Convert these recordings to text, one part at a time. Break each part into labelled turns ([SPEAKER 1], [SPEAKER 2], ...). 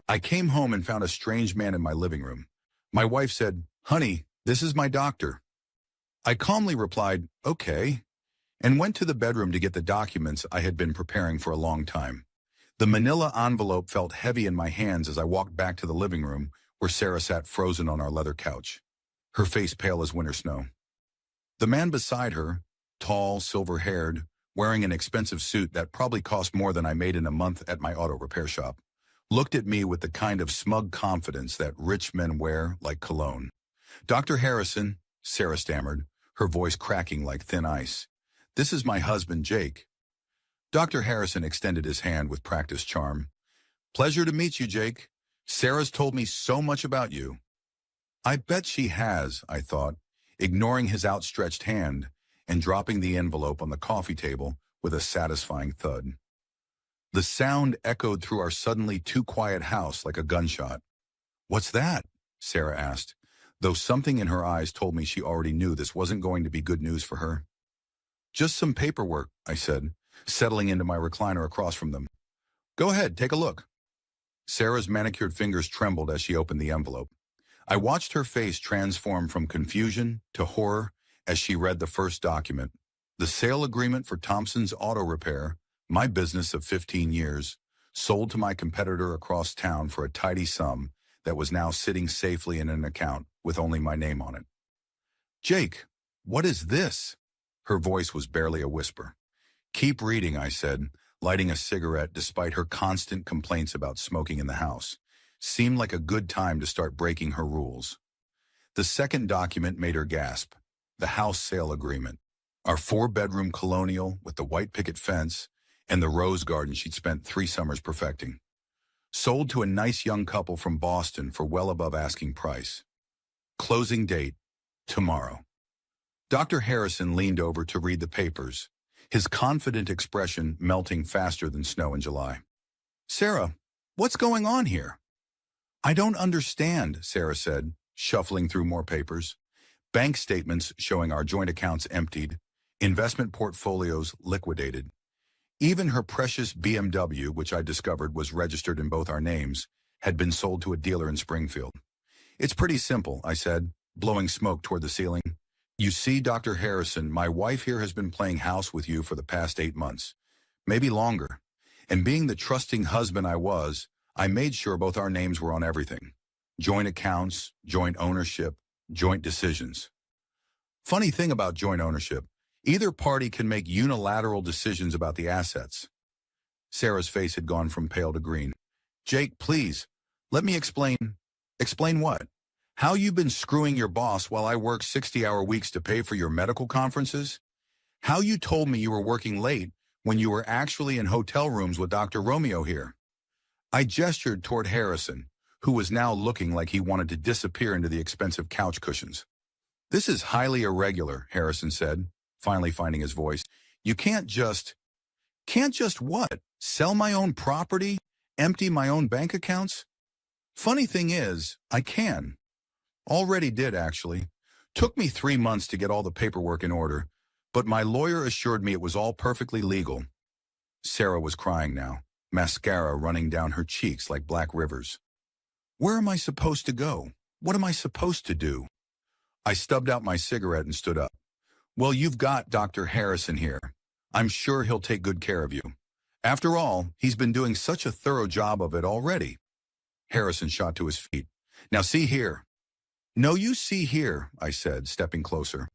[SPEAKER 1] I came home and found a strange man in my living room. My wife said, "Honey, this is my doctor." I calmly replied, "Okay," and went to the bedroom to get the documents I had been preparing for a long time. The manila envelope felt heavy in my hands as I walked back to the living room where Sarah sat frozen on our leather couch, her face pale as winter snow. The man beside her, tall, silver-haired, wearing an expensive suit that probably cost more than I made in a month at my auto repair shop, looked at me with the kind of smug confidence that rich men wear like cologne. "Dr. Harrison," Sarah stammered, her voice cracking like thin ice. "This is my husband, Jake." Dr. Harrison extended his hand with practiced charm. "Pleasure to meet you, Jake. Sarah's told me so much about you." I bet she has, I thought, ignoring his outstretched hand and dropping the envelope on the coffee table with a satisfying thud. The sound echoed through our suddenly too quiet house like a gunshot. "What's that?" Sarah asked, though something in her eyes told me she already knew this wasn't going to be good news for her. "Just some paperwork," I said, settling into my recliner across from them. "Go ahead, take a look." Sarah's manicured fingers trembled as she opened the envelope. I watched her face transform from confusion to horror as she read the first document. The sale agreement for Thompson's Auto Repair, my business of 15 years, sold to my competitor across town for a tidy sum that was now sitting safely in an account with only my name on it. "Jake, what is this?" Her voice was barely a whisper. "Keep reading," I said, lighting a cigarette despite her constant complaints about smoking in the house. Seemed like a good time to start breaking her rules. The second document made her gasp. The house sale agreement. Our 4-bedroom colonial with the white picket fence and the rose garden she'd spent 3 summers perfecting. Sold to a nice young couple from Boston for well above asking price. Closing date, tomorrow. Dr. Harrison leaned over to read the papers, his confident expression melting faster than snow in July. "Sarah, what's going on here?" "I don't understand," Sarah said, shuffling through more papers. Bank statements showing our joint accounts emptied, investment portfolios liquidated. Even her precious BMW, which I discovered was registered in both our names, had been sold to a dealer in Springfield. "It's pretty simple," I said, blowing smoke toward the ceiling. "You see, Dr. Harrison, my wife here has been playing house with you for the past 8 months, maybe longer. And being the trusting husband I was, I made sure both our names were on everything. Joint accounts, joint ownership, joint decisions. Funny thing about joint ownership, either party can make unilateral decisions about the assets." Sarah's face had gone from pale to green. "Jake, please, let me explain." "Explain what?" "How you've been screwing your boss while I work 60-hour weeks to pay for your medical conferences? How you told me you were working late when you were actually in hotel rooms with Dr. Romeo here?" I gestured toward Harrison, who was now looking like he wanted to disappear into the expensive couch cushions. "This is highly irregular," Harrison said, finally finding his voice. "You can't just..." "Can't just what? Sell my own property? Empty my own bank accounts?" "Funny thing is, I can. Already did, actually. Took me 3 months to get all the paperwork in order, but my lawyer assured me it was all perfectly legal." Sarah was crying now, mascara running down her cheeks like black rivers. "Where am I supposed to go? What am I supposed to do?" I stubbed out my cigarette and stood up. "Well, you've got Dr. Harrison here. I'm sure he'll take good care of you. After all, he's been doing such a thorough job of it already." Harrison shot to his feet. "Now see here." "No, you see here," I said, stepping closer.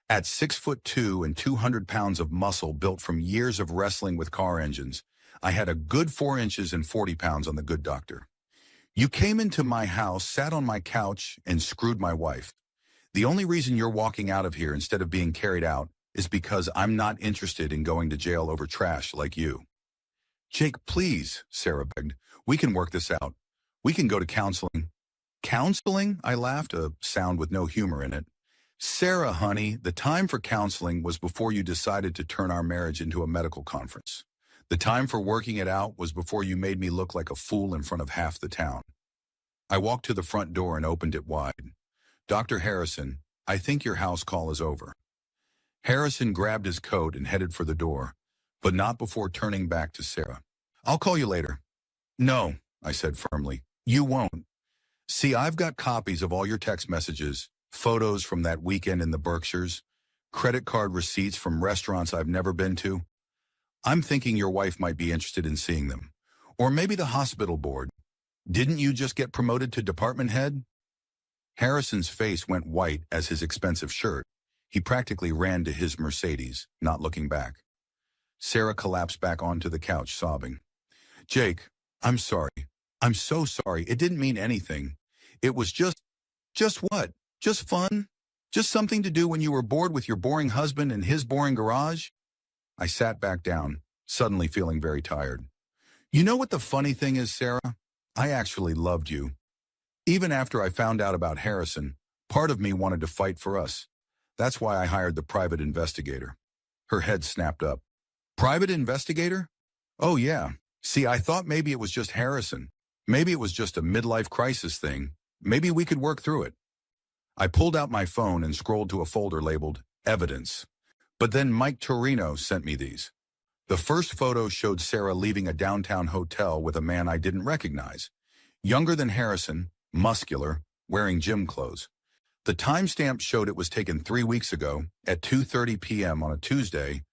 [SPEAKER 1] At 6'2" and 200 pounds of muscle built from years of wrestling with car engines, I had a good 4 inches and 40 pounds on the good doctor. "You came into my house, sat on my couch, and screwed my wife. The only reason you're walking out of here instead of being carried out is because I'm not interested in going to jail over trash like you." "Jake, please," Sarah begged. "We can work this out. We can go to counseling." "Counseling?" I laughed, a sound with no humor in it. "Sarah, honey, the time for counseling was before you decided to turn our marriage into a medical conference. The time for working it out was before you made me look like a fool in front of half the town." I walked to the front door and opened it wide. "Dr. Harrison, I think your house call is over." Harrison grabbed his coat and headed for the door, but not before turning back to Sarah. "I'll call you later." "No, I said firmly. You won't. See, I've got copies of all your text messages, photos from that weekend in the Berkshires, credit card receipts from restaurants I've never been to. I'm thinking your wife might be interested in seeing them. Or maybe the hospital board. Didn't you just get promoted to department head? Harrison's face went white as his expensive shirt. He practically ran to his Mercedes, not looking back. Sarah collapsed back onto the couch, sobbing. Jake, I'm sorry. I'm so sorry. It didn't mean anything. It was just what? Just fun? Just something to do when you were bored with your boring husband and his boring garage? I sat back down, suddenly feeling very tired. You know what the funny thing is, Sarah? I actually loved you. Even after I found out about Harrison, part of me wanted to fight for us. That's why I hired the private investigator. Her head snapped up. Private investigator? Oh yeah. See, I thought maybe it was just Harrison. Maybe it was just a midlife crisis thing. Maybe we could work through it. I pulled out my phone and scrolled to a folder labeled Evidence. But then Mike Torino sent me these. The first photo showed Sarah leaving a downtown hotel with a man I didn't recognize. Younger than Harrison, muscular, wearing gym clothes. The timestamp showed it was taken 3 weeks ago at 2:30 p.m. on a Tuesday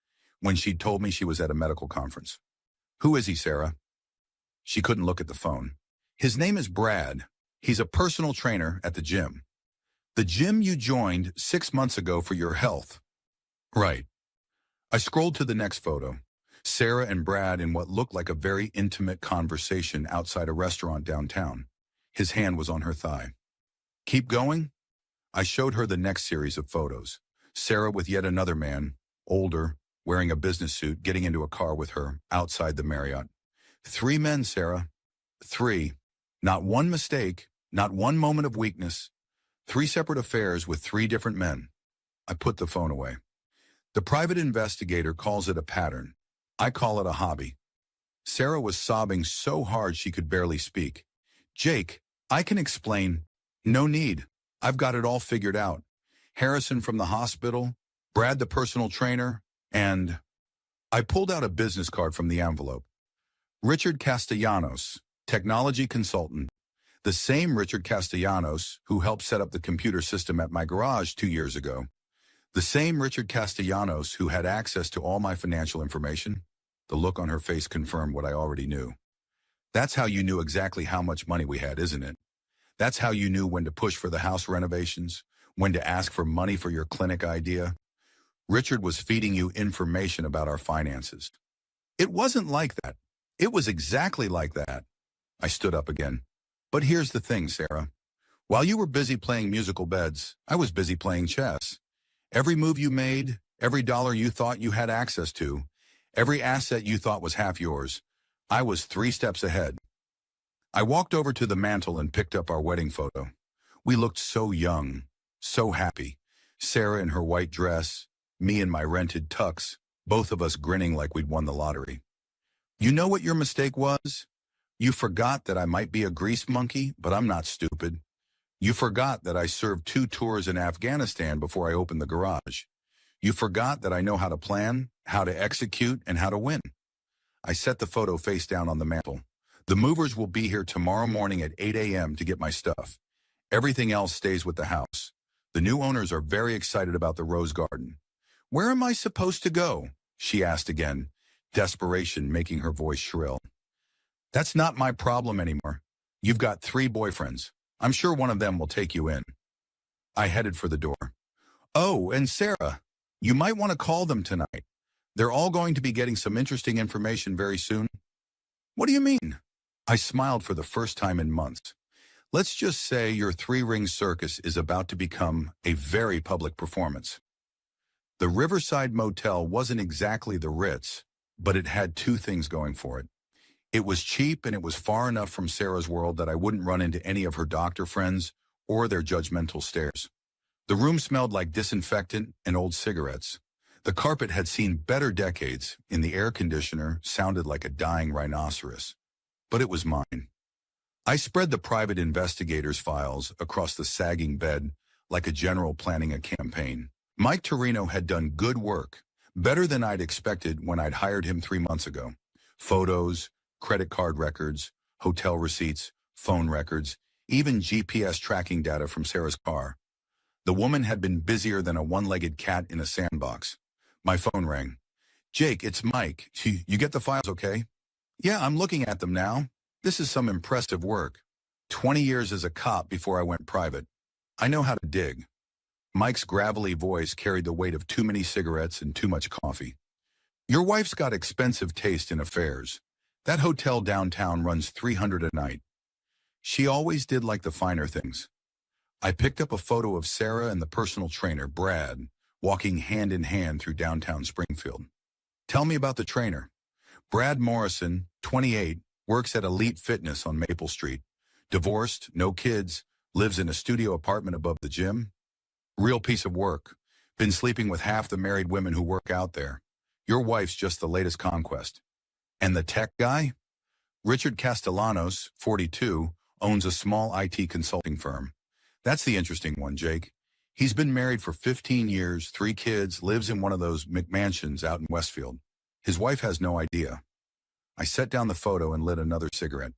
[SPEAKER 1] when she'd told me she was at a medical conference. Who is he, Sarah? She couldn't look at the phone. His name is Brad. He's a personal trainer at the gym. The gym you joined 6 months ago for your health. Right. I scrolled to the next photo. Sarah and Brad in what looked like a very intimate conversation outside a restaurant downtown. His hand was on her thigh. Keep going? I showed her the next series of photos. Sarah with yet another man, older, wearing a business suit, getting into a car with her outside the Marriott. 3 men, Sarah. 3. Not one mistake, not one moment of weakness. 3 separate affairs with 3 different men. I put the phone away. The private investigator calls it a pattern. I call it a hobby. Sarah was sobbing so hard she could barely speak. Jake, I can explain. No need. I've got it all figured out. Harrison from the hospital, Brad the personal trainer, and I pulled out a business card from the envelope. Richard Castellanos, technology consultant. The same Richard Castellanos who helped set up the computer system at my garage 2 years ago. The same Richard Castellanos who had access to all my financial information. The look on her face confirmed what I already knew. That's how you knew exactly how much money we had, isn't it? That's how you knew when to push for the house renovations, when to ask for money for your clinic idea. Richard was feeding you information about our finances. It wasn't like that. It was exactly like that. I stood up again. But here's the thing, Sarah. While you were busy playing musical beds, I was busy playing chess. Every move you made, every dollar you thought you had access to, every asset you thought was half yours, I was 3 steps ahead. I walked over to the mantel and picked up our wedding photo. We looked so young, so happy. Sarah in her white dress, me in my rented tux, both of us grinning like we'd won the lottery. You know what your mistake was? You forgot that I might be a grease monkey, but I'm not stupid. You forgot that I served 2 tours in Afghanistan before I opened the garage. You forgot that I know how to plan, how to execute, and how to win. I set the photo face down on the mantel. The movers will be here tomorrow morning at 8 a.m. to get my stuff. Everything else stays with the house. The new owners are very excited about the rose garden. Where am I supposed to go? She asked again, desperation making her voice shrill. That's not my problem anymore. You've got 3 boyfriends. I'm sure one of them will take you in. I headed for the door. Oh, and Sarah, you might want to call them tonight. They're all going to be getting some interesting information very soon. What do you mean? I smiled for the first time in months. Let's just say your 3-ring circus is about to become a very public performance. The Riverside Motel wasn't exactly the Ritz, but it had 2 things going for it. It was cheap and it was far enough from Sarah's world that I wouldn't run into any of her doctor friends or their judgmental stares. The room smelled like disinfectant and old cigarettes. The carpet had seen better decades, and the air conditioner sounded like a dying rhinoceros. But it was mine. I spread the private investigator's files across the sagging bed like a general planning a campaign. Mike Torino had done good work, better than I'd expected when I'd hired him 3 months ago. Photos, credit card records, hotel receipts, phone records, even GPS tracking data from Sarah's car. The woman had been busier than a one-legged cat in a sandbox. My phone rang. Jake, it's Mike. You get the files, okay? Yeah, I'm looking at them now. This is some impressive work. 20 years as a cop before I went private. I know how to dig. Mike's gravelly voice carried the weight of too many cigarettes and too much coffee. Your wife's got expensive taste in affairs. That hotel downtown runs $300 a night. She always did like the finer things. I picked up a photo of Sarah and the personal trainer, Brad, walking hand in hand through downtown Springfield. Tell me about the trainer. Brad Morrison, 28, works at Elite Fitness on Maple Street. Divorced, no kids, lives in a studio apartment above the gym. Real piece of work. Been sleeping with half the married women who work out there. Your wife's just the latest conquest. And the tech guy? Richard Castellanos, 42, owns a small IT consulting firm. That's the interesting one, Jake. He's been married for 15 years, 3 kids, lives in one of those McMansions out in Westfield. His wife has no idea. I set down the photo and lit another cigarette.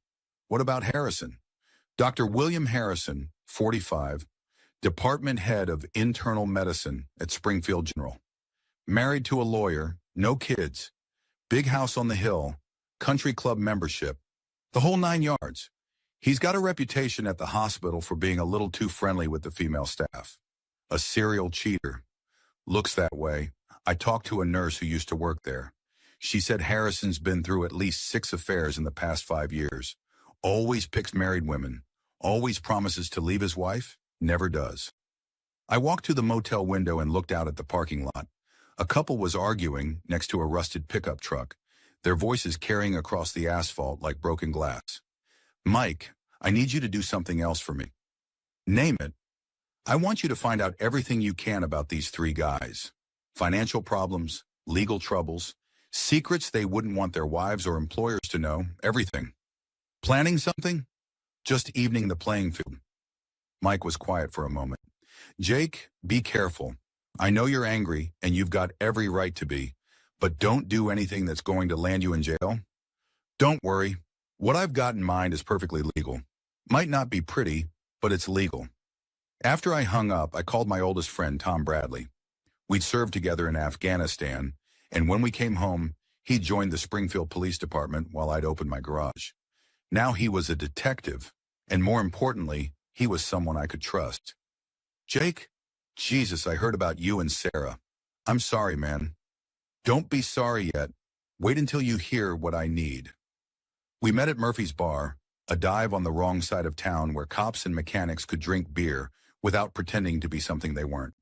[SPEAKER 1] What about Harrison? Dr. William Harrison, 45, department head of internal medicine at Springfield General. Married to a lawyer, no kids, big house on the hill, country club membership, the whole 9 yards. He's got a reputation at the hospital for being a little too friendly with the female staff. A serial cheater. Looks that way. I talked to a nurse who used to work there. She said Harrison's been through at least 6 affairs in the past 5 years. Always picks married women. Always promises to leave his wife. Never does. I walked to the motel window and looked out at the parking lot. A couple was arguing next to a rusted pickup truck, their voices carrying across the asphalt like broken glass. Mike, I need you to do something else for me. Name it. I want you to find out everything you can about these 3 guys. Financial problems, legal troubles, secrets they wouldn't want their wives or employers to know, everything. Planning something? Just evening the playing field. Mike was quiet for a moment. Jake, be careful. I know you're angry and you've got every right to be, but don't do anything that's going to land you in jail. Don't worry. What I've got in mind is perfectly legal. Might not be pretty, but it's legal. After I hung up, I called my oldest friend, Tom Bradley. We'd served together in Afghanistan, and when we came home, he joined the Springfield Police Department while I'd opened my garage. Now he was a detective, and more importantly, he was someone I could trust. Jake, Jesus, I heard about you and Sarah. I'm sorry, man. Don't be sorry yet. Wait until you hear what I need. We met at Murphy's Bar, a dive on the wrong side of town where cops and mechanics could drink beer without pretending to be something they weren't.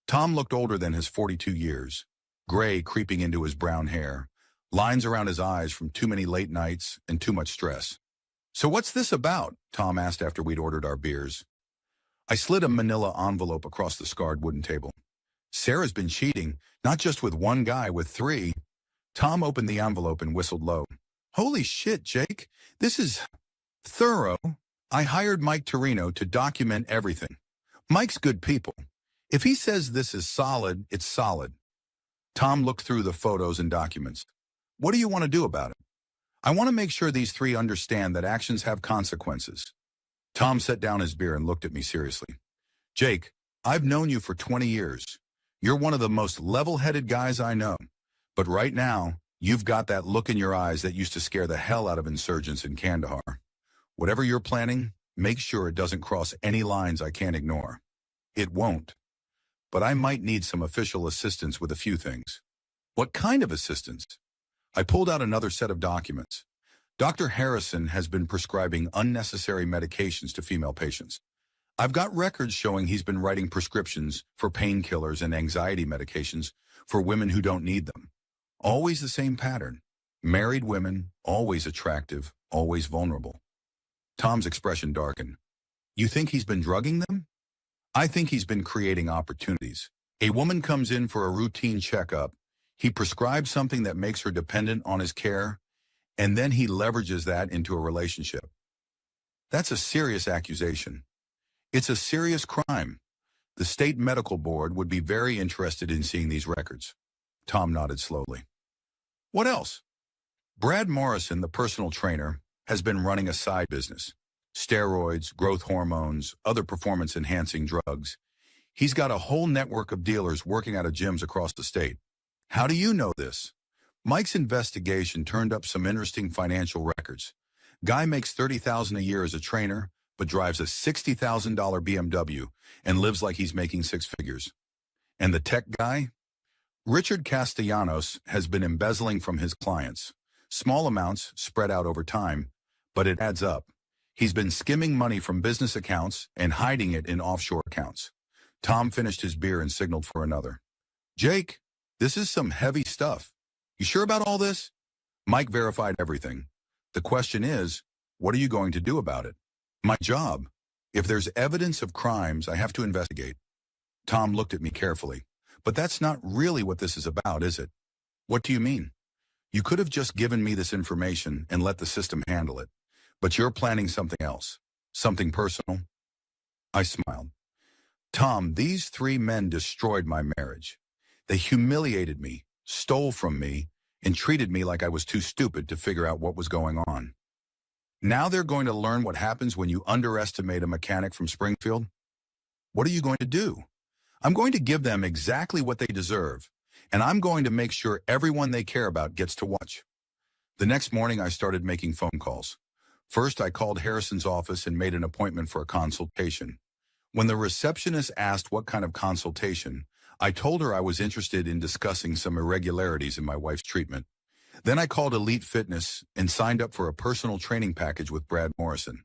[SPEAKER 1] Tom looked older than his 42 years, gray creeping into his brown hair, lines around his eyes from too many late nights and too much stress. So what's this about? Tom asked after we'd ordered our beers. I slid a manila envelope across the scarred wooden table. Sarah's been cheating, not just with one guy, with 3. Tom opened the envelope and whistled low. Holy shit, Jake. This is thorough. I hired Mike Torino to document everything. Mike's good people. If he says this is solid, it's solid. Tom looked through the photos and documents. What do you want to do about it? I want to make sure these 3 understand that actions have consequences. Tom set down his beer and looked at me seriously. Jake, I've known you for 20 years. You're one of the most level-headed guys I know. But right now, you've got that look in your eyes that used to scare the hell out of insurgents in Kandahar. Whatever you're planning, make sure it doesn't cross any lines I can't ignore. It won't. But I might need some official assistance with a few things. What kind of assistance? I pulled out another set of documents. Dr. Harrison has been prescribing unnecessary medications to female patients. I've got records showing he's been writing prescriptions for painkillers and anxiety medications for women who don't need them. Always the same pattern. Married women, always attractive, always vulnerable. Tom's expression darkened. You think he's been drugging them? I think he's been creating opportunities. A woman comes in for a routine checkup. He prescribes something that makes her dependent on his care, and then he leverages that into a relationship. That's a serious accusation. It's a serious crime. The state medical board would be very interested in seeing these records. Tom nodded slowly. What else? Brad Morrison, the personal trainer, has been running a side business. Steroids, growth hormones, other performance-enhancing drugs. He's got a whole network of dealers working out of gyms across the state. How do you know this? Mike's investigation turned up some interesting financial records. Guy makes $30,000 a year as a trainer, but drives a $60,000 BMW and lives like he's making six figures. And the tech guy? Richard Castellanos has been embezzling from his clients. Small amounts spread out over time, but it adds up. He's been skimming money from business accounts and hiding it in offshore accounts. Tom finished his beer and signaled for another. Jake, this is some heavy stuff. You sure about all this? Mike verified everything. The question is, what are you going to do about it? My job. If there's evidence of crimes, I have to investigate. Tom looked at me carefully. But that's not really what this is about, is it? What do you mean? You could have just given me this information and let the system handle it. But you're planning something else. Something personal. I smiled. Tom, these three men destroyed my marriage. They humiliated me, stole from me, and treated me like I was too stupid to figure out what was going on. Now they're going to learn what happens when you underestimate a mechanic from Springfield? What are you going to do? I'm going to give them exactly what they deserve, and I'm going to make sure everyone they care about gets to watch. The next morning, I started making phone calls. First, I called Harrison's office and made an appointment for a consultation. When the receptionist asked what kind of consultation, I told her I was interested in discussing some irregularities in my wife's treatment. Then I called Elite Fitness and signed up for a personal training package with Brad Morrison.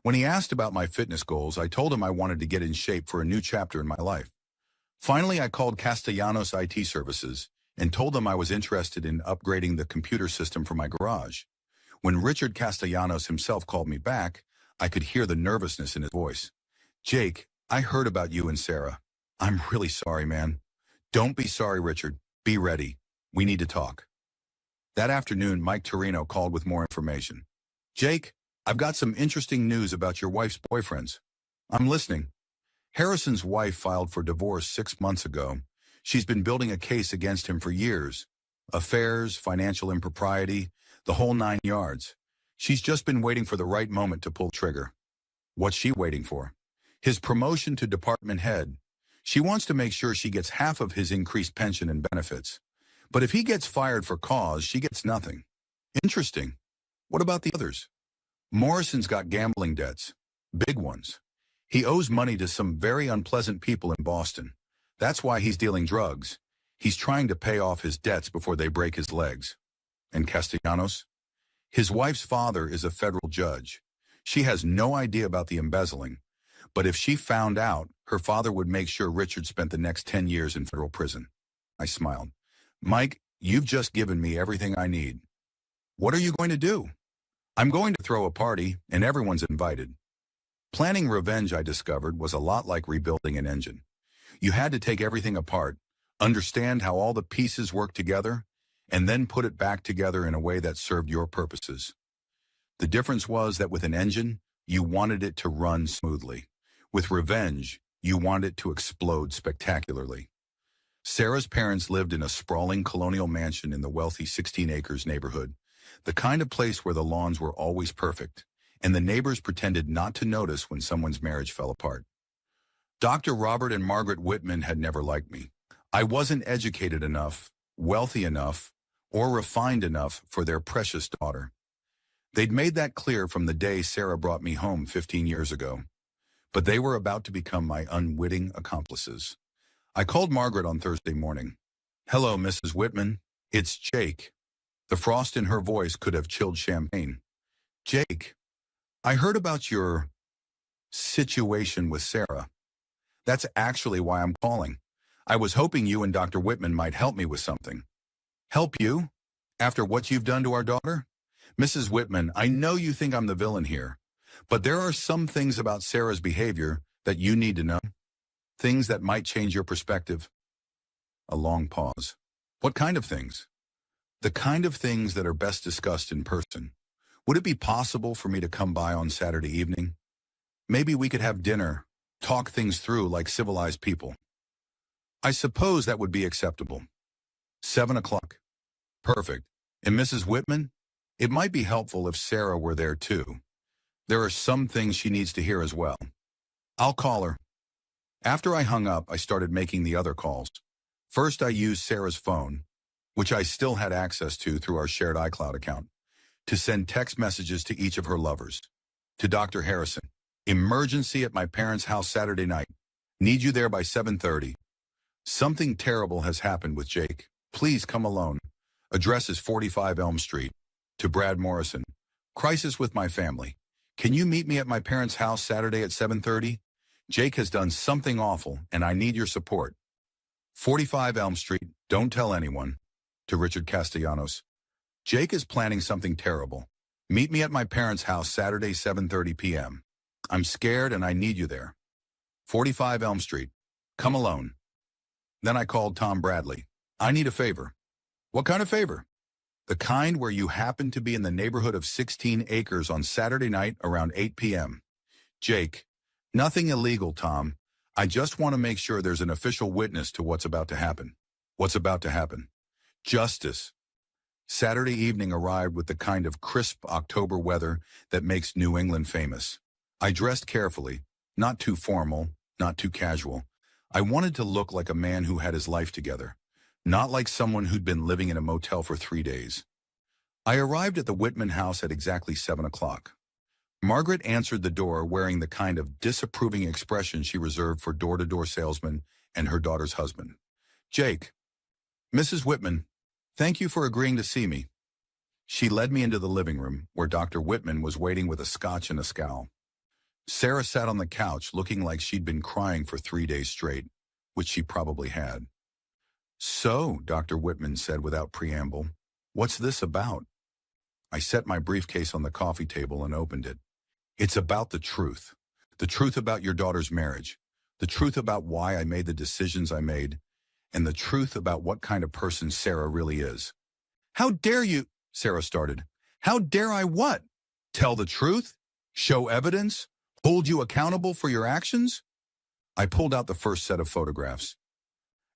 [SPEAKER 1] When he asked about my fitness goals, I told him I wanted to get in shape for a new chapter in my life. Finally, I called Castellanos IT Services and told them I was interested in upgrading the computer system for my garage. When Richard Castellanos himself called me back, I could hear the nervousness in his voice. Jake, I heard about you and Sarah. I'm really sorry, man. Don't be sorry, Richard. Be ready. We need to talk. That afternoon, Mike Torino called with more information. Jake, I've got some interesting news about your wife's boyfriends. I'm listening. Harrison's wife filed for divorce 6 months ago. She's been building a case against him for years. Affairs, financial impropriety, the whole 9 yards. She's just been waiting for the right moment to pull trigger. What's she waiting for? His promotion to department head. She wants to make sure she gets half of his increased pension and benefits. But if he gets fired for cause, she gets nothing. Interesting. What about the others? Morrison's got gambling debts. Big ones. He owes money to some very unpleasant people in Boston. That's why he's dealing drugs. He's trying to pay off his debts before they break his legs. And Castellanos? His wife's father is a federal judge. She has no idea about the embezzling. But if she found out, her father would make sure Richard spent the next 10 years in federal prison. I smiled. Mike, you've just given me everything I need. What are you going to do? I'm going to throw a party, and everyone's invited. Planning revenge, I discovered, was a lot like rebuilding an engine. You had to take everything apart, understand how all the pieces work together, and then put it back together in a way that served your purposes. The difference was that with an engine, you wanted it to run smoothly. With revenge, you wanted it to explode spectacularly. Sarah's parents lived in a sprawling colonial mansion in the wealthy 16 Acres neighborhood, the kind of place where the lawns were always perfect, and the neighbors pretended not to notice when someone's marriage fell apart. Dr. Robert and Margaret Whitman had never liked me. I wasn't educated enough, wealthy enough, or refined enough for their precious daughter. They'd made that clear from the day Sarah brought me home 15 years ago. But they were about to become my unwitting accomplices. I called Margaret on Thursday morning. Hello, Mrs. Whitman. It's Jake. The frost in her voice could have chilled champagne. Jake, I heard about your situation with Sarah. That's actually why I'm calling. I was hoping you and Dr. Whitman might help me with something. Help you? After what you've done to our daughter? Mrs. Whitman, I know you think I'm the villain here, but there are some things about Sarah's behavior that you need to know. Things that might change your perspective. A long pause. What kind of things? The kind of things that are best discussed in person. Would it be possible for me to come by on Saturday evening? Maybe we could have dinner, talk things through like civilized people. I suppose that would be acceptable. 7 o'clock. Perfect. And Mrs. Whitman? It might be helpful if Sarah were there too. There are some things she needs to hear as well. I'll call her. After I hung up, I started making the other calls. First, I used Sarah's phone, which I still had access to through our shared iCloud account, to send text messages to each of her lovers. To Dr. Harrison, emergency at my parents' house Saturday night. Need you there by 7:30. Something terrible has happened with Jake. Please come alone. Address is 45 Elm Street. To Brad Morrison, crisis with my family. Can you meet me at my parents' house Saturday at 7:30? Jake has done something awful, and I need your support. 45 Elm Street, don't tell anyone. To Richard Castellanos, Jake is planning something terrible. Meet me at my parents' house Saturday 7:30 p.m. I'm scared and I need you there. 45 Elm Street, come alone. Then I called Tom Bradley. I need a favor. What kind of favor? The kind where you happen to be in the neighborhood of 16 acres on Saturday night around 8 p.m. Jake, nothing illegal, Tom. I just want to make sure there's an official witness to what's about to happen. What's about to happen? Justice. Saturday evening arrived with the kind of crisp October weather that makes New England famous. I dressed carefully, not too formal, not too casual. I wanted to look like a man who had his life together, not like someone who'd been living in a motel for 3 days. I arrived at the Whitman house at exactly 7 o'clock. Margaret answered the door wearing the kind of disapproving expression she reserved for door-to-door salesmen and her daughter's husband. Jake, Mrs. Whitman, thank you for agreeing to see me. She led me into the living room, where Dr. Whitman was waiting with a scotch and a scowl. Sarah sat on the couch looking like she'd been crying for 3 days straight, which she probably had. So, Dr. Whitman said without preamble, what's this about? I set my briefcase on the coffee table and opened it. It's about the truth. The truth about your daughter's marriage. The truth about why I made the decisions I made. And the truth about what kind of person Sarah really is. How dare you, Sarah started. How dare I what? Tell the truth? Show evidence? Hold you accountable for your actions? I pulled out the first set of photographs.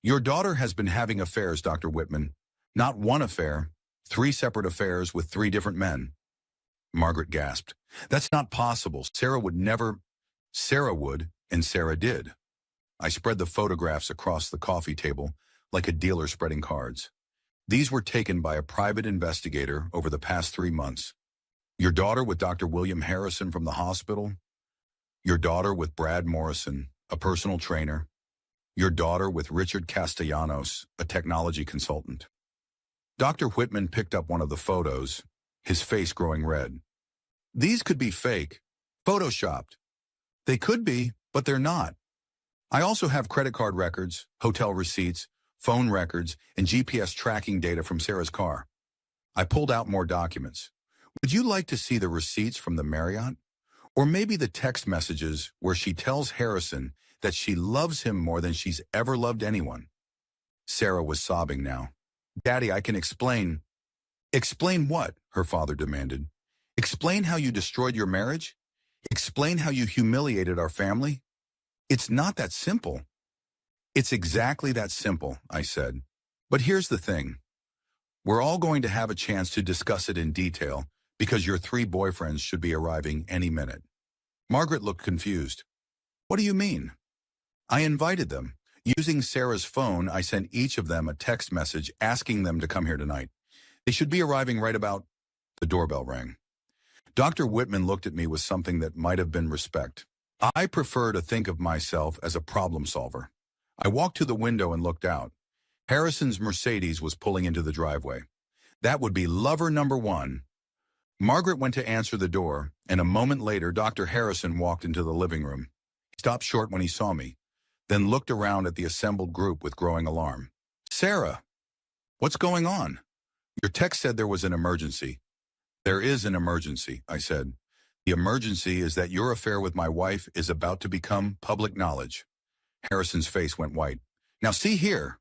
[SPEAKER 1] Your daughter has been having affairs, Dr. Whitman. Not one affair, 3 separate affairs with 3 different men. Margaret gasped. That's not possible. Sarah would never. Sarah would, and Sarah did. I spread the photographs across the coffee table like a dealer spreading cards. These were taken by a private investigator over the past 3 months. Your daughter with Dr. William Harrison from the hospital. Your daughter with Brad Morrison, a personal trainer. Your daughter with Richard Castellanos, a technology consultant. Dr. Whitman picked up one of the photos, his face growing red. These could be fake, photoshopped. They could be, but they're not. I also have credit card records, hotel receipts, phone records, and GPS tracking data from Sarah's car. I pulled out more documents. Would you like to see the receipts from the Marriott? Or maybe the text messages where she tells Harrison that she loves him more than she's ever loved anyone? Sarah was sobbing now. Daddy, I can explain. Explain what? Her father demanded. Explain how you destroyed your marriage? Explain how you humiliated our family? It's not that simple. It's exactly that simple, I said. But here's the thing. We're all going to have a chance to discuss it in detail because your 3 boyfriends should be arriving any minute. Margaret looked confused. What do you mean? I invited them. Using Sarah's phone, I sent each of them a text message asking them to come here tonight. They should be arriving right about. The doorbell rang. Dr. Whitman looked at me with something that might have been respect. I prefer to think of myself as a problem solver. I walked to the window and looked out. Harrison's Mercedes was pulling into the driveway. That would be lover number 1. Margaret went to answer the door, and a moment later, Dr. Harrison walked into the living room. He stopped short when he saw me, then looked around at the assembled group with growing alarm. Sarah, what's going on? Your text said there was an emergency. There is an emergency, I said. The emergency is that your affair with my wife is about to become public knowledge. Harrison's face went white. Now see here.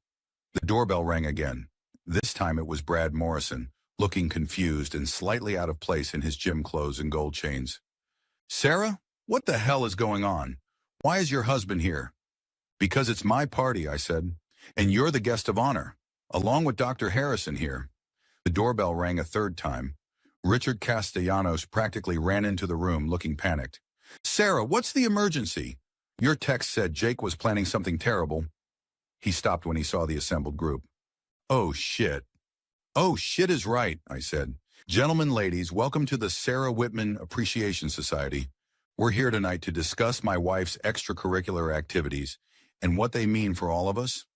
[SPEAKER 1] The doorbell rang again. This time it was Brad Morrison, looking confused and slightly out of place in his gym clothes and gold chains. Sarah, what the hell is going on? Why is your husband here? Because it's my party, I said, and you're the guest of honor, along with Dr. Harrison here. The doorbell rang a 3rd time. Richard Castellanos practically ran into the room looking panicked. Sarah, what's the emergency? Your text said Jake was planning something terrible. He stopped when he saw the assembled group. Oh, shit. Oh, shit is right, I said. Gentlemen, ladies, welcome to the Sarah Whitman Appreciation Society. We're here tonight to discuss my wife's extracurricular activities and what they mean for all of us.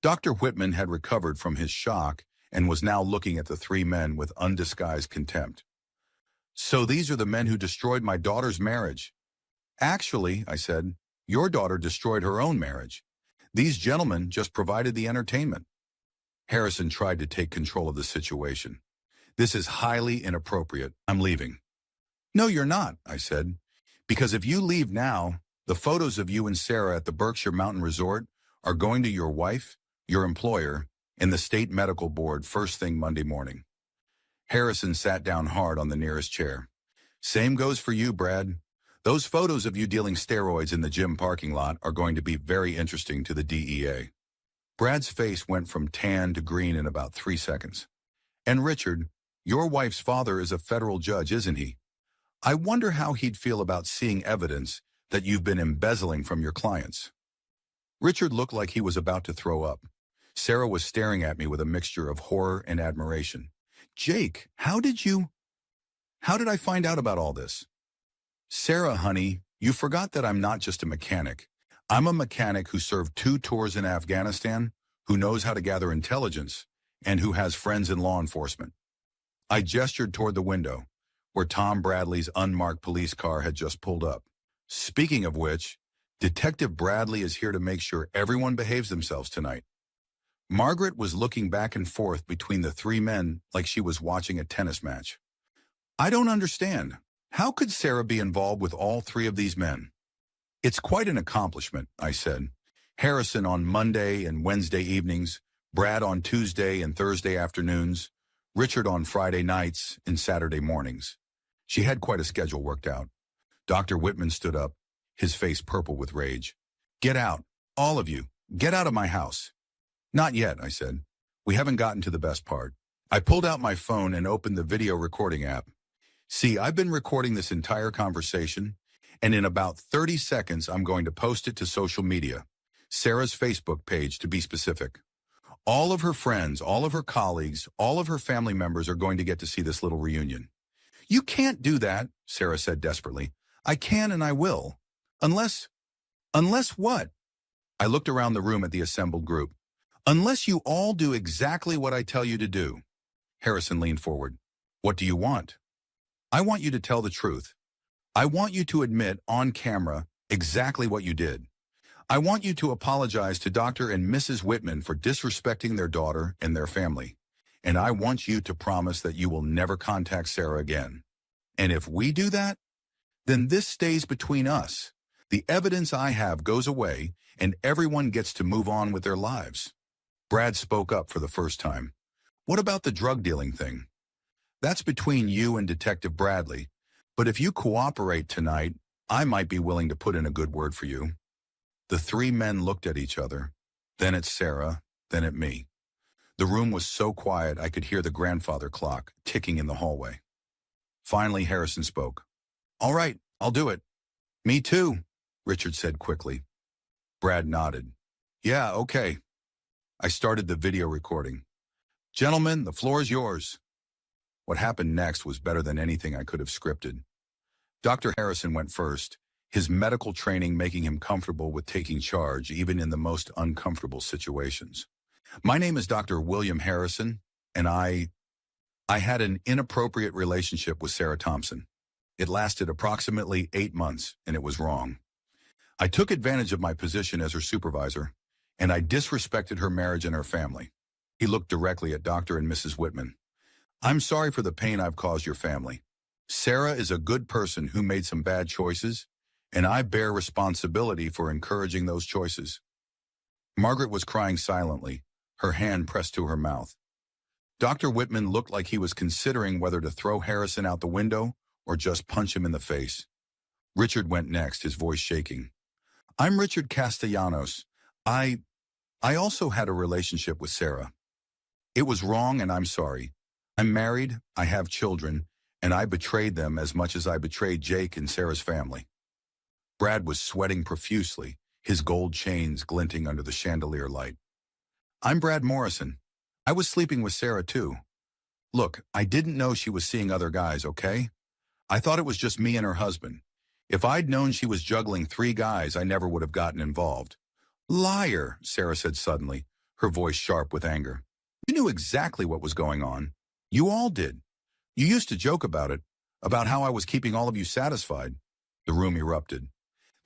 [SPEAKER 1] Dr. Whitman had recovered from his shock and was now looking at the three men with undisguised contempt. So these are the men who destroyed my daughter's marriage. Actually, I said, your daughter destroyed her own marriage. These gentlemen just provided the entertainment. Harrison tried to take control of the situation. This is highly inappropriate. I'm leaving. No, you're not, I said, because if you leave now, the photos of you and Sarah at the Berkshire Mountain Resort are going to your wife, your employer, and the state medical board first thing Monday morning. Harrison sat down hard on the nearest chair. Same goes for you, Brad. Those photos of you dealing steroids in the gym parking lot are going to be very interesting to the DEA. Brad's face went from tan to green in about 3 seconds. And Richard, your wife's father is a federal judge, isn't he? I wonder how he'd feel about seeing evidence that you've been embezzling from your clients. Richard looked like he was about to throw up. Sarah was staring at me with a mixture of horror and admiration. Jake, how did I find out about all this? Sarah, honey, you forgot that I'm not just a mechanic. I'm a mechanic who served 2 tours in Afghanistan, who knows how to gather intelligence, and who has friends in law enforcement. I gestured toward the window, where Tom Bradley's unmarked police car had just pulled up. Speaking of which, Detective Bradley is here to make sure everyone behaves themselves tonight. Margaret was looking back and forth between the three men like she was watching a tennis match. I don't understand. How could Sarah be involved with all 3 of these men? It's quite an accomplishment, I said. Harrison on Monday and Wednesday evenings, Brad on Tuesday and Thursday afternoons, Richard on Friday nights and Saturday mornings. She had quite a schedule worked out. Dr. Whitman stood up, his face purple with rage. Get out, all of you. Get out of my house. Not yet, I said. We haven't gotten to the best part. I pulled out my phone and opened the video recording app. See, I've been recording this entire conversation, and in about 30 seconds, I'm going to post it to social media, Sarah's Facebook page to be specific. All of her friends, all of her colleagues, all of her family members are going to get to see this little reunion. You can't do that, Sarah said desperately. I can and I will. Unless what? I looked around the room at the assembled group. Unless you all do exactly what I tell you to do. Harrison leaned forward. What do you want? I want you to tell the truth. I want you to admit on camera exactly what you did. I want you to apologize to Dr. and Mrs. Whitman for disrespecting their daughter and their family. And I want you to promise that you will never contact Sarah again. And if we do that, then this stays between us. The evidence I have goes away, and everyone gets to move on with their lives. Brad spoke up for the first time. What about the drug dealing thing? That's between you and Detective Bradley, but if you cooperate tonight, I might be willing to put in a good word for you. The 3 men looked at each other, then at Sarah, then at me. The room was so quiet I could hear the grandfather clock ticking in the hallway. Finally, Harrison spoke. All right, I'll do it. Me too, Richard said quickly. Brad nodded. Yeah, okay. I started the video recording. Gentlemen, the floor is yours. What happened next was better than anything I could have scripted. Dr. Harrison went first, his medical training making him comfortable with taking charge even in the most uncomfortable situations. My name is Dr. William Harrison, and I had an inappropriate relationship with Sarah Thompson. It lasted approximately 8 months, and it was wrong. I took advantage of my position as her supervisor, and I disrespected her marriage and her family. He looked directly at Dr. and Mrs. Whitman. I'm sorry for the pain I've caused your family. Sarah is a good person who made some bad choices, and I bear responsibility for encouraging those choices. Margaret was crying silently, her hand pressed to her mouth. Dr. Whitman looked like he was considering whether to throw Harrison out the window or just punch him in the face. Richard went next, his voice shaking. I'm Richard Castellanos. I also had a relationship with Sarah. It was wrong and I'm sorry. I'm married, I have children, and I betrayed them as much as I betrayed Jake and Sarah's family. Brad was sweating profusely, his gold chains glinting under the chandelier light. I'm Brad Morrison. I was sleeping with Sarah too. Look, I didn't know she was seeing other guys, okay? I thought it was just me and her husband. If I'd known she was juggling 3 guys, I never would have gotten involved. Liar, Sarah said suddenly, her voice sharp with anger. You knew exactly what was going on. You all did. You used to joke about it, about how I was keeping all of you satisfied. The room erupted.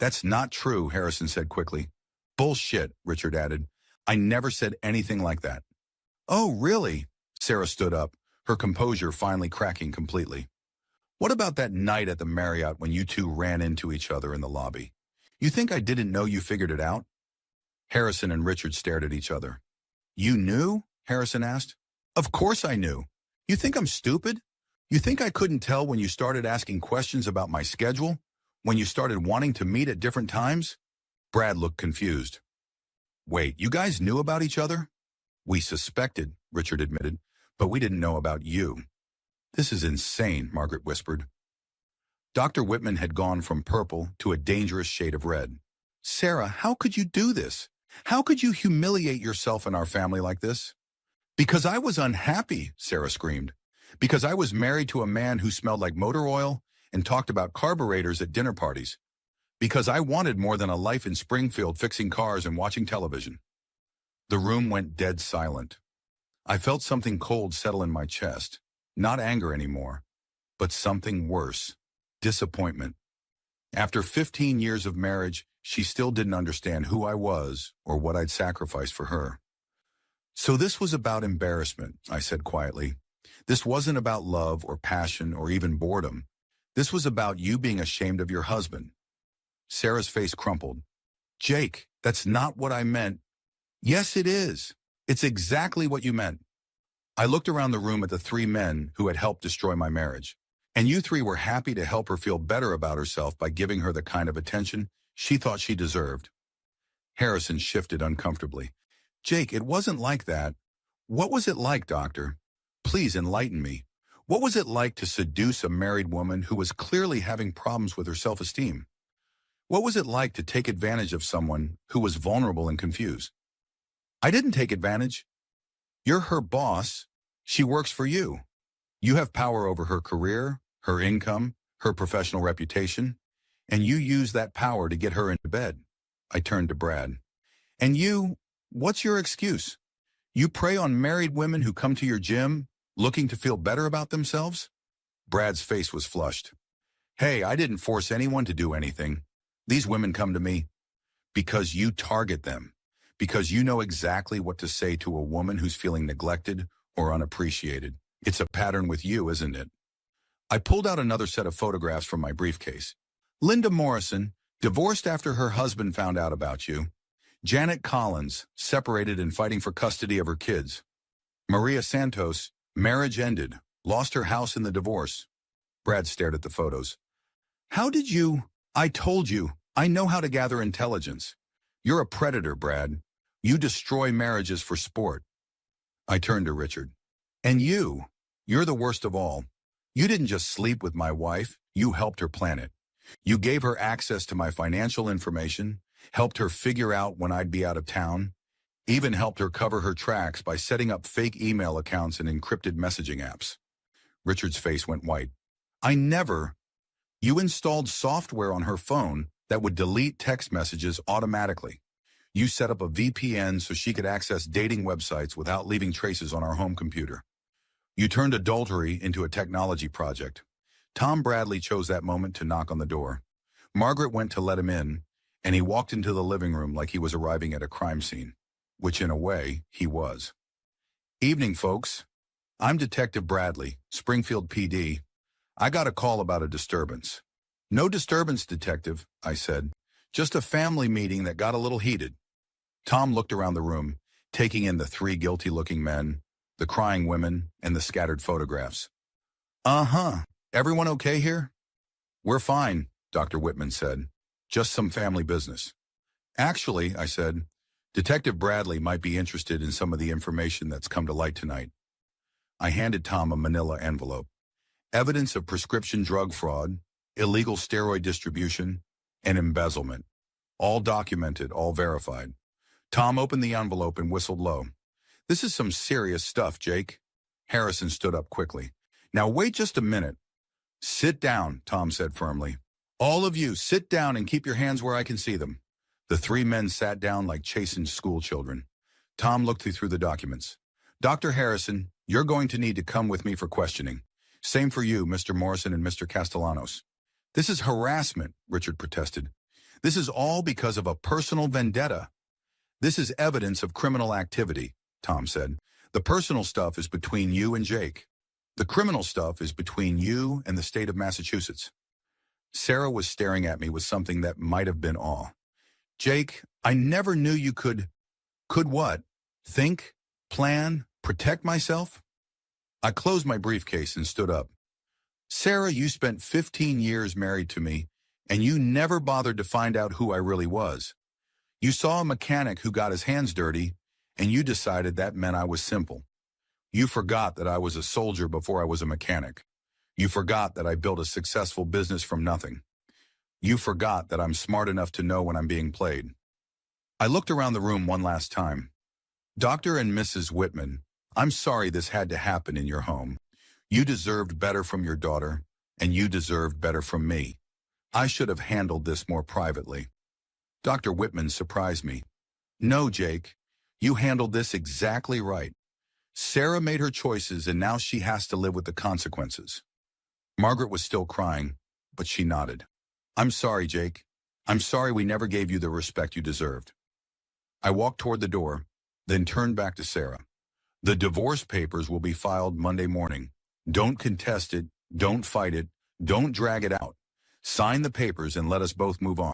[SPEAKER 1] That's not true, Harrison said quickly. Bullshit, Richard added. I never said anything like that. Oh, really? Sarah stood up, her composure finally cracking completely. What about that night at the Marriott when you two ran into each other in the lobby? You think I didn't know you figured it out? Harrison and Richard stared at each other. You knew? Harrison asked. Of course I knew. You think I'm stupid? You think I couldn't tell when you started asking questions about my schedule? When you started wanting to meet at different times? Brad looked confused. Wait, you guys knew about each other? We suspected, Richard admitted, but we didn't know about you. This is insane, Margaret whispered. Dr. Whitman had gone from purple to a dangerous shade of red. Sarah, how could you do this? How could you humiliate yourself and our family like this? Because I was unhappy, Sarah screamed. Because I was married to a man who smelled like motor oil and talked about carburetors at dinner parties. Because I wanted more than a life in Springfield fixing cars and watching television. The room went dead silent. I felt something cold settle in my chest. Not anger anymore, but something worse. Disappointment. After 15 years of marriage, she still didn't understand who I was or what I'd sacrificed for her. So this was about embarrassment, I said quietly. This wasn't about love or passion or even boredom. This was about you being ashamed of your husband. Sarah's face crumpled. Jake, that's not what I meant. Yes, it is. It's exactly what you meant. I looked around the room at the 3 men who had helped destroy my marriage. And you 3 were happy to help her feel better about herself by giving her the kind of attention she thought she deserved. Harrison shifted uncomfortably. Jake, it wasn't like that. What was it like, doctor? Please enlighten me. What was it like to seduce a married woman who was clearly having problems with her self-esteem? What was it like to take advantage of someone who was vulnerable and confused? I didn't take advantage. You're her boss. She works for you. You have power over her career, her income, her professional reputation, and you use that power to get her into bed. I turned to Brad. And you, what's your excuse? You prey on married women who come to your gym looking to feel better about themselves? Brad's face was flushed. Hey, I didn't force anyone to do anything. These women come to me because you target them, because you know exactly what to say to a woman who's feeling neglected or unappreciated. It's a pattern with you, isn't it? I pulled out another set of photographs from my briefcase. Linda Morrison, divorced after her husband found out about you. Janet Collins, separated and fighting for custody of her kids. Maria Santos, marriage ended, lost her house in the divorce. Brad stared at the photos. How did you? I told you, I know how to gather intelligence. You're a predator, Brad. You destroy marriages for sport. I turned to Richard. And you're the worst of all. You didn't just sleep with my wife, you helped her plan it. You gave her access to my financial information, helped her figure out when I'd be out of town, even helped her cover her tracks by setting up fake email accounts and encrypted messaging apps. Richard's face went white. You installed software on her phone that would delete text messages automatically. You set up a VPN so she could access dating websites without leaving traces on our home computer. You turned adultery into a technology project. Tom Bradley chose that moment to knock on the door. Margaret went to let him in, and he walked into the living room like he was arriving at a crime scene, which in a way, he was. Evening, folks. I'm Detective Bradley, Springfield PD. I got a call about a disturbance. No disturbance, Detective, I said. Just a family meeting that got a little heated. Tom looked around the room, taking in the 3 guilty-looking men, the crying women, and the scattered photographs. Uh-huh. Everyone okay here? We're fine, Dr. Whitman said. Just some family business. Actually, I said, Detective Bradley might be interested in some of the information that's come to light tonight. I handed Tom a manila envelope. evidence of prescription drug fraud, illegal steroid distribution, and embezzlement. All documented, all verified. Tom opened the envelope and whistled low. This is some serious stuff, Jake. Harrison stood up quickly. Now wait just a minute. Sit down, Tom said firmly. All of you, sit down and keep your hands where I can see them. The three men sat down like chastened schoolchildren. Tom looked through the documents. Dr. Harrison, you're going to need to come with me for questioning. Same for you, Mr. Morrison and Mr. Castellanos. This is harassment, Richard protested. This is all because of a personal vendetta. This is evidence of criminal activity, Tom said. The personal stuff is between you and Jake. The criminal stuff is between you and the state of Massachusetts. Sarah was staring at me with something that might have been awe. Jake, I never knew you could what? Think? Plan? Protect myself? I closed my briefcase and stood up. Sarah, you spent 15 years married to me, and you never bothered to find out who I really was. You saw a mechanic who got his hands dirty, and you decided that meant I was simple. You forgot that I was a soldier before I was a mechanic. You forgot that I built a successful business from nothing. You forgot that I'm smart enough to know when I'm being played. I looked around the room one last time. Dr. and Mrs. Whitman, I'm sorry this had to happen in your home. You deserved better from your daughter, and you deserved better from me. I should have handled this more privately. Dr. Whitman surprised me. No, Jake, you handled this exactly right. Sarah made her choices, and now she has to live with the consequences. Margaret was still crying, but she nodded. I'm sorry, Jake. I'm sorry we never gave you the respect you deserved. I walked toward the door, then turned back to Sarah. The divorce papers will be filed Monday morning. Don't contest it, don't fight it, don't drag it out. Sign the papers and let us both move on.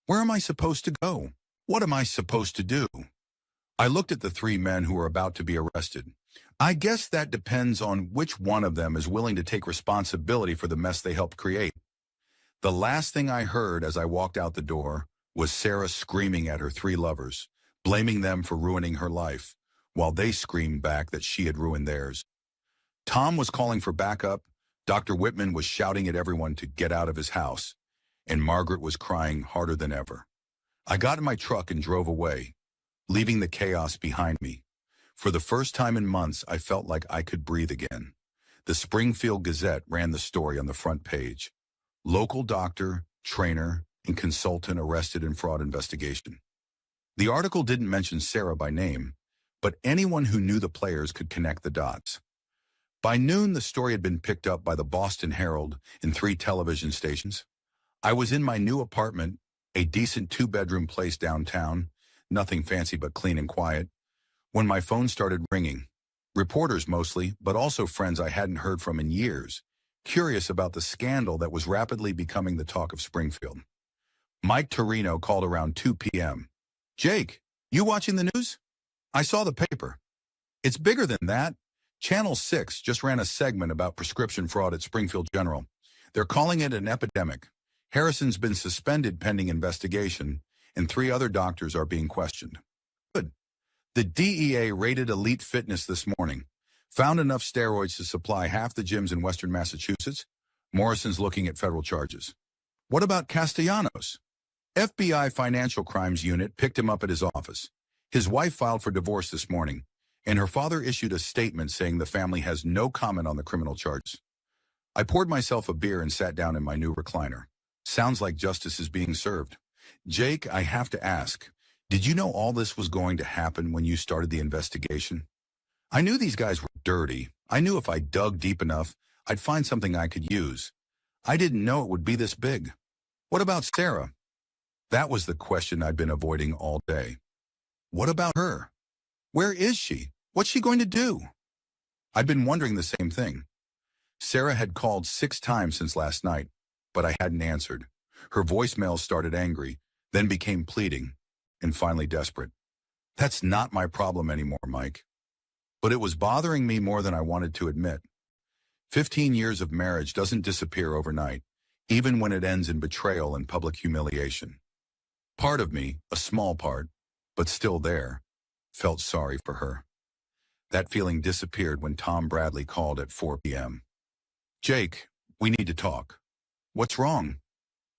[SPEAKER 1] Where am I supposed to go? What am I supposed to do? I looked at the three men who were about to be arrested. I guess that depends on which one of them is willing to take responsibility for the mess they helped create. The last thing I heard as I walked out the door was Sarah screaming at her three lovers, blaming them for ruining her life, while they screamed back that she had ruined theirs. Tom was calling for backup, Dr. Whitman was shouting at everyone to get out of his house, and Margaret was crying harder than ever. I got in my truck and drove away, leaving the chaos behind me. For the first time in months, I felt like I could breathe again. The Springfield Gazette ran the story on the front page. Local doctor, trainer, and consultant arrested in fraud investigation. The article didn't mention Sarah by name, but anyone who knew the players could connect the dots. By noon, the story had been picked up by the Boston Herald and 3 television stations. I was in my new apartment, a decent 2-bedroom place downtown, nothing fancy but clean and quiet, when my phone started ringing. Reporters mostly, but also friends I hadn't heard from in years, curious about the scandal that was rapidly becoming the talk of Springfield. Mike Torino called around 2 p.m. Jake, you watching the news? I saw the paper. It's bigger than that. Channel 6 just ran a segment about prescription fraud at Springfield General. They're calling it an epidemic. Harrison's been suspended pending investigation, and 3 other doctors are being questioned. Good. The DEA raided Elite Fitness this morning. Found enough steroids to supply half the gyms in western Massachusetts. Morrison's looking at federal charges. What about Castellanos? FBI Financial Crimes Unit picked him up at his office. His wife filed for divorce this morning, and her father issued a statement saying the family has no comment on the criminal charges. I poured myself a beer and sat down in my new recliner. Sounds like justice is being served. Jake, I have to ask, did you know all this was going to happen when you started the investigation? I knew these guys were dirty. I knew if I dug deep enough, I'd find something I could use. I didn't know it would be this big. What about Sarah? That was the question I'd been avoiding all day. What about her? Where is she? What's she going to do? I'd been wondering the same thing. Sarah had called 6 times since last night, but I hadn't answered. Her voicemail started angry, then became pleading, and finally desperate. That's not my problem anymore, Mike. But it was bothering me more than I wanted to admit. 15 years of marriage doesn't disappear overnight, even when it ends in betrayal and public humiliation. Part of me, a small part, but still there, felt sorry for her. That feeling disappeared when Tom Bradley called at 4 p.m. Jake, we need to talk. What's wrong?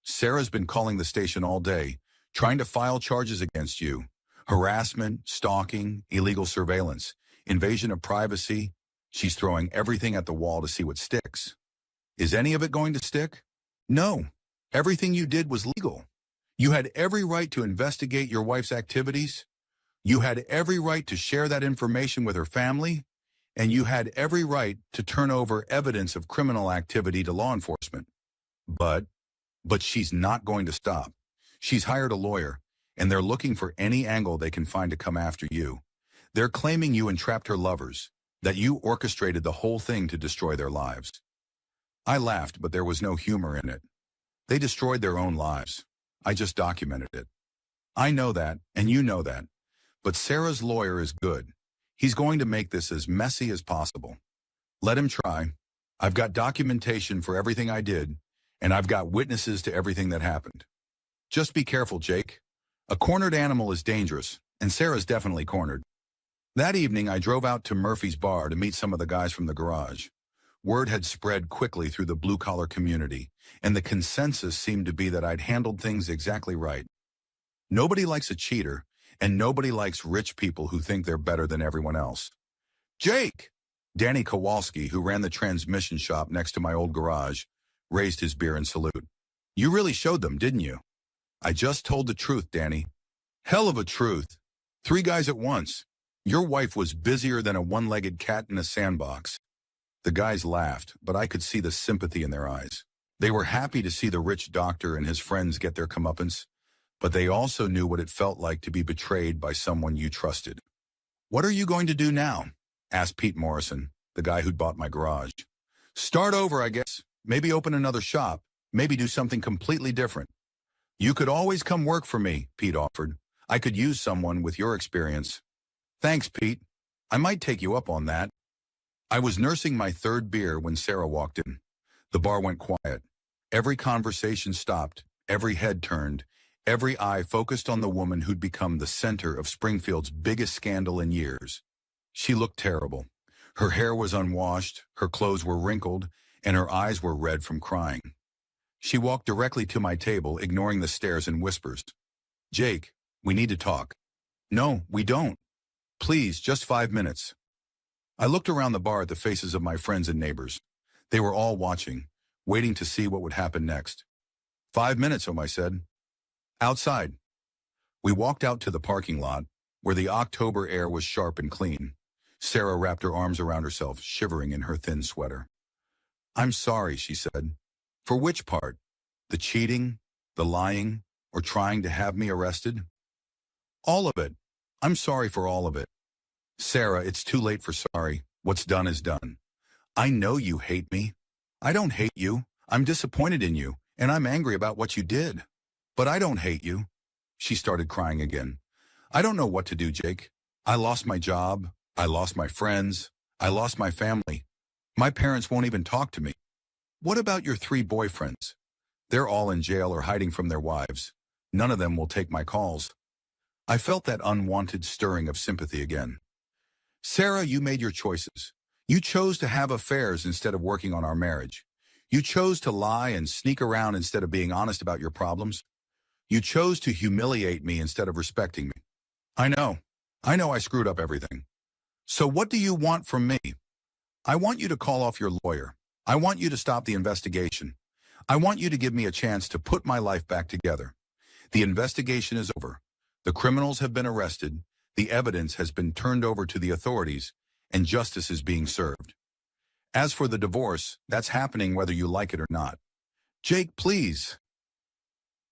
[SPEAKER 1] Sarah's been calling the station all day, trying to file charges against you. Harassment, stalking, illegal surveillance, invasion of privacy. She's throwing everything at the wall to see what sticks. Is any of it going to stick? No. Everything you did was legal. You had every right to investigate your wife's activities. You had every right to share that information with her family. And you had every right to turn over evidence of criminal activity to law enforcement. But she's not going to stop. She's hired a lawyer, and they're looking for any angle they can find to come after you. They're claiming you entrapped her lovers, that you orchestrated the whole thing to destroy their lives. I laughed, but there was no humor in it. They destroyed their own lives. I just documented it. I know that, and you know that. But Sarah's lawyer is good. He's going to make this as messy as possible. Let him try. I've got documentation for everything I did, and I've got witnesses to everything that happened. Just be careful, Jake. A cornered animal is dangerous, and Sarah's definitely cornered. That evening, I drove out to Murphy's bar to meet some of the guys from the garage. Word had spread quickly through the blue-collar community, and the consensus seemed to be that I'd handled things exactly right. Nobody likes a cheater, and nobody likes rich people who think they're better than everyone else. Jake! Danny Kowalski, who ran the transmission shop next to my old garage, raised his beer in salute. You really showed them, didn't you? I just told the truth, Danny. Hell of a truth. 3 guys at once. Your wife was busier than a one-legged cat in a sandbox. The guys laughed, but I could see the sympathy in their eyes. They were happy to see the rich doctor and his friends get their comeuppance, but they also knew what it felt like to be betrayed by someone you trusted. What are you going to do now? Asked Pete Morrison, the guy who'd bought my garage. Start over, I guess. Maybe open another shop. Maybe do something completely different. You could always come work for me, Pete offered. I could use someone with your experience. Thanks, Pete. I might take you up on that. I was nursing my 3rd beer when Sarah walked in. The bar went quiet. Every conversation stopped. Every head turned. Every eye focused on the woman who'd become the center of Springfield's biggest scandal in years. She looked terrible. Her hair was unwashed, her clothes were wrinkled, and her eyes were red from crying. She walked directly to my table, ignoring the stares, and whispers, Jake, we need to talk. No, we don't. Please, just 5 minutes. I looked around the bar at the faces of my friends and neighbors. They were all watching, waiting to see what would happen next. 5 minutes, I said. Outside. We walked out to the parking lot, where the October air was sharp and clean. Sarah wrapped her arms around herself, shivering in her thin sweater. I'm sorry, she said. For which part? The cheating, the lying, or trying to have me arrested? All of it. I'm sorry for all of it. Sarah, it's too late for sorry. What's done is done. I know you hate me. I don't hate you. I'm disappointed in you, and I'm angry about what you did. But I don't hate you. She started crying again. I don't know what to do, Jake. I lost my job. I lost my friends. I lost my family. My parents won't even talk to me. What about your 3 boyfriends? They're all in jail or hiding from their wives. None of them will take my calls. I felt that unwanted stirring of sympathy again. Sarah, you made your choices. You chose to have affairs instead of working on our marriage. You chose to lie and sneak around instead of being honest about your problems. You chose to humiliate me instead of respecting me. I know I screwed up everything. So what do you want from me? I want you to call off your lawyer. I want you to stop the investigation. I want you to give me a chance to put my life back together. The investigation is over. The criminals have been arrested. The evidence has been turned over to the authorities, and justice is being served. As for the divorce, that's happening whether you like it or not. Jake, please.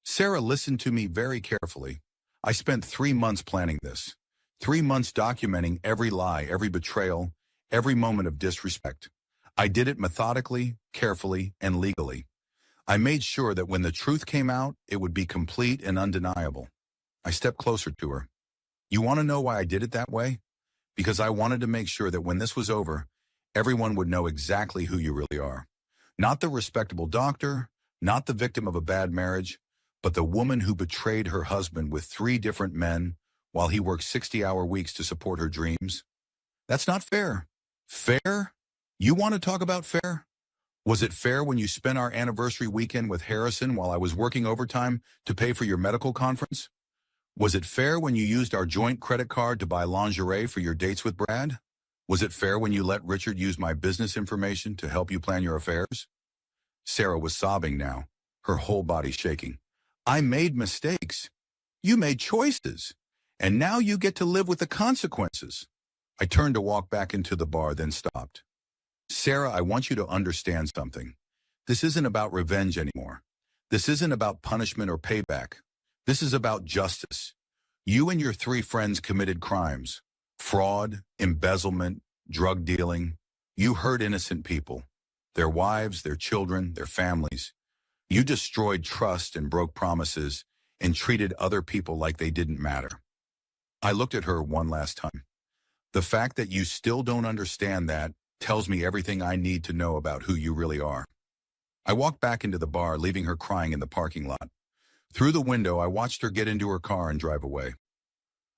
[SPEAKER 1] Sarah listened to me very carefully. I spent 3 months planning this. 3 months documenting every lie, every betrayal, every moment of disrespect. I did it methodically, carefully, and legally. I made sure that when the truth came out, it would be complete and undeniable. I stepped closer to her. You want to know why I did it that way? Because I wanted to make sure that when this was over, everyone would know exactly who you really are. Not the respectable doctor, not the victim of a bad marriage, but the woman who betrayed her husband with 3 different men while he worked 60-hour weeks to support her dreams. That's not fair. Fair? You want to talk about fair? Was it fair when you spent our anniversary weekend with Harrison while I was working overtime to pay for your medical conference? Was it fair when you used our joint credit card to buy lingerie for your dates with Brad? Was it fair when you let Richard use my business information to help you plan your affairs? Sarah was sobbing now, her whole body shaking. I made mistakes. You made choices. And now you get to live with the consequences. I turned to walk back into the bar, then stopped. Sarah, I want you to understand something. This isn't about revenge anymore. This isn't about punishment or payback. This is about justice. You and your 3 friends committed crimes. Fraud, embezzlement, drug dealing. You hurt innocent people. Their wives, their children, their families. You destroyed trust and broke promises and treated other people like they didn't matter. I looked at her one last time. The fact that you still don't understand that tells me everything I need to know about who you really are. I walked back into the bar, leaving her crying in the parking lot. Through the window, I watched her get into her car and drive away.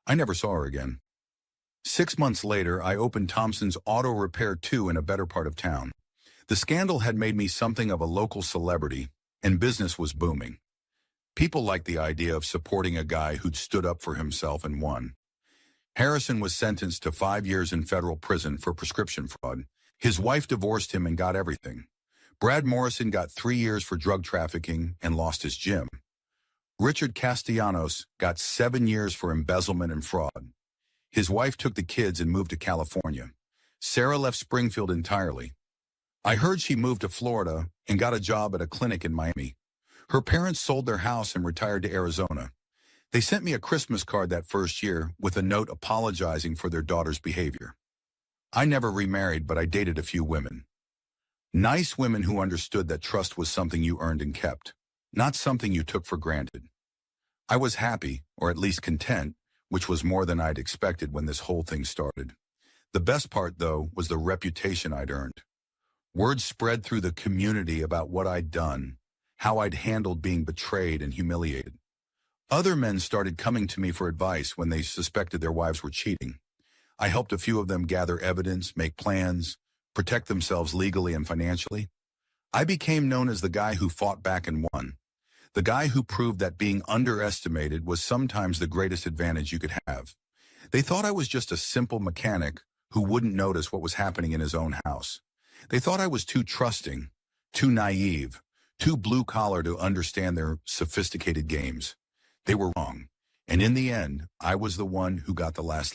[SPEAKER 1] I never saw her again. 6 months later, I opened Thompson's Auto Repair 2 in a better part of town. The scandal had made me something of a local celebrity, and business was booming. People liked the idea of supporting a guy who'd stood up for himself and won. Harrison was sentenced to 5 years in federal prison for prescription fraud. His wife divorced him and got everything. Brad Morrison got 3 years for drug trafficking and lost his gym. Richard Castellanos got 7 years for embezzlement and fraud. His wife took the kids and moved to California. Sarah left Springfield entirely. I heard she moved to Florida and got a job at a clinic in Miami. Her parents sold their house and retired to Arizona. They sent me a Christmas card that first year with a note apologizing for their daughter's behavior. I never remarried, but I dated a few women. Nice women who understood that trust was something you earned and kept, not something you took for granted. I was happy, or at least content, which was more than I'd expected when this whole thing started. The best part, though, was the reputation I'd earned. Word spread through the community about what I'd done, how I'd handled being betrayed and humiliated. Other men started coming to me for advice when they suspected their wives were cheating. I helped a few of them gather evidence, make plans, protect themselves legally and financially. I became known as the guy who fought back and won. The guy who proved that being underestimated was sometimes the greatest advantage you could have. They thought I was just a simple mechanic who wouldn't notice what was happening in his own house. They thought I was too trusting, too naive, too blue-collar to understand their sophisticated games. They were wrong, and in the end, I was the one who got the last laugh.